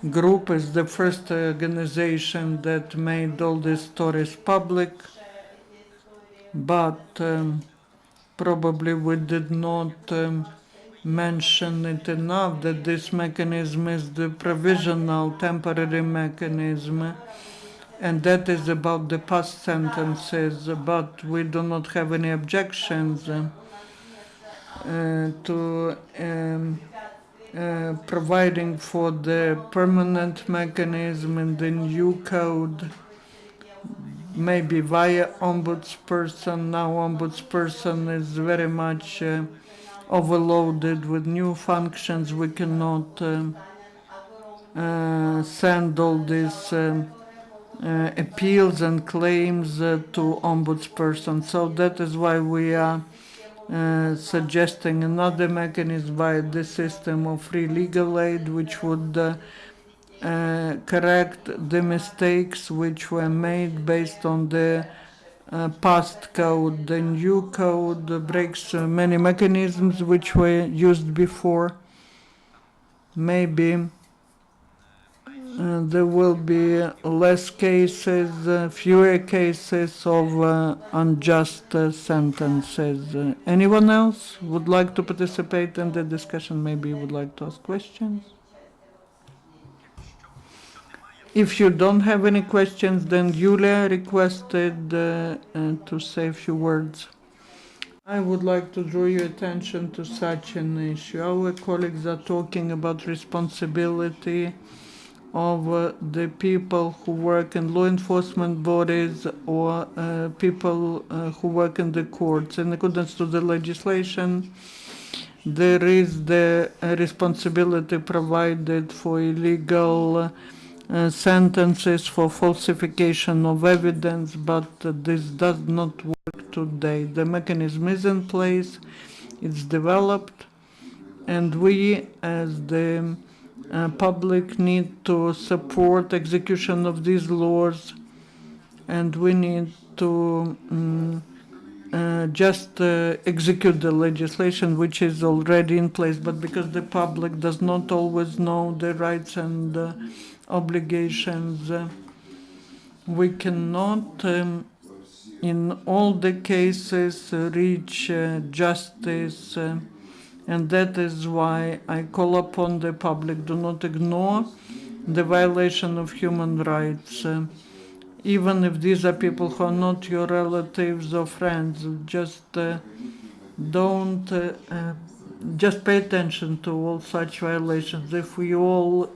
group is the first organization that made all these stories public, but probably we did not mention it enough that this mechanism is the provisional temporary mechanism, and that is about the past sentences, but we do not have any objections to providing for the permanent mechanism in the new code, maybe via ombudsperson. Now ombudsperson is very much overloaded with new functions. We cannot send all these appeals and claims to ombudsperson. So that is why we are suggesting another mechanism via the system of free legal aid, which would correct the mistakes which were made based on the past code. The new code breaks many mechanisms which were used before. Maybe there will be less cases, fewer cases of unjust sentences. Anyone else would like to participate in the discussion? Maybe would like to ask questions? If you don't have any questions, then Iulia requested to say a few words. I would like to draw your attention to such an issue. Our colleagues are talking about responsibility of the people who work in law enforcement bodies or people who work in the courts. In accordance to the legislation, there is the responsibility provided for illegal sentences for falsification of evidence, but this does not work today. The mechanism is in place, it's developed, and we as the public need to support execution of these laws, and we need to just execute the legislation which is already in place. But because the public does not always know the rights and obligations, we cannot in all the cases reach justice, and that is why I call upon the public, do not ignore the violation of human rights. Even if these are people who are not your relatives or friends, just don't just pay attention to all such violations. If we all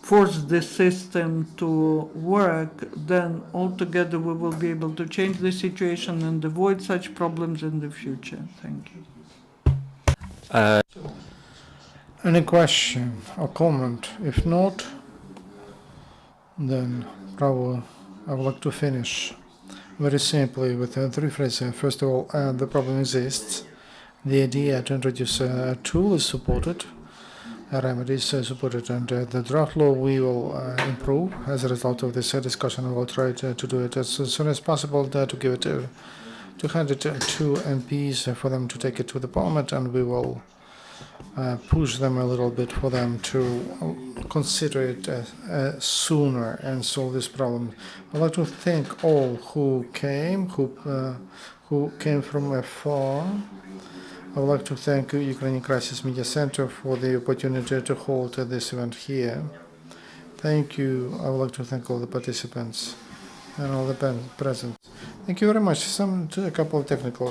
force the system to work, then altogether we will be able to change the situation and avoid such problems in the future. Thank you. Any question or comment? If not, then probably I would like to finish very simply with three phrases. First of all, the problem exists. The idea to introduce a tool is supported. remedies supported under the draft law. We will improve as a result of this discussion. We will try to do it as soon as possible, to give it to hand it to MPs for them to take it to the parliament, and we will push them a little bit for them to consider it sooner and solve this problem. I'd like to thank all who came from afar. I would like to thank Ukrainian Crisis Media Center for the opportunity to hold this event here. Thank you. I would like to thank all the participants and all the present. Thank you very much. A couple of technical